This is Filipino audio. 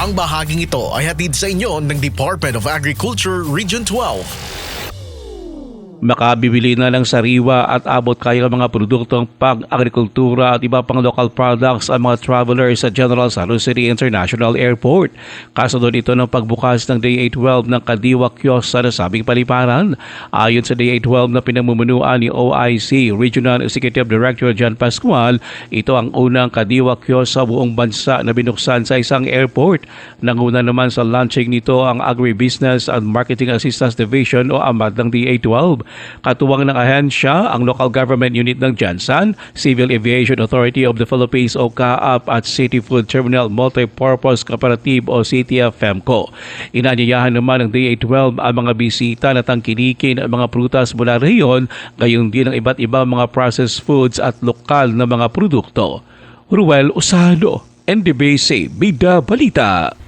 Ang bahaging ito ay hatid sa inyo ng Department of Agriculture Region 12. Makabibili na ng sariwa at abot kaya mga produktong pang-agrikultura at iba pang local products ang mga travelers sa General Santos City International Airport. Kasunod ito ng pagbukas ng DA-12 ng Kadiwa Kiosk sa nasabing paliparan. Ayon sa DA-12 na pinamumunuan ni OIC Regional Executive Director John Pascual, ito ang unang Kadiwa Kiosk sa buong bansa na binuksan sa isang airport. Nanguna naman sa launching nito ang Agribusiness and Marketing Assistance Division o AMAD ng DA-12. Katuwang ng ahensya ang local government unit ng Jansan, Civil Aviation Authority of the Philippines o CAAP at City Food Terminal Multipurpose Cooperative o CTF-FEMCO. Inanyayahan naman ng DA-12 ang mga bisita na tangkilikin ang mga prutas mula reyon, gayon din ang iba't ibang mga processed foods at lokal na mga produkto. Ruel Usado, NDBC Bida Balita.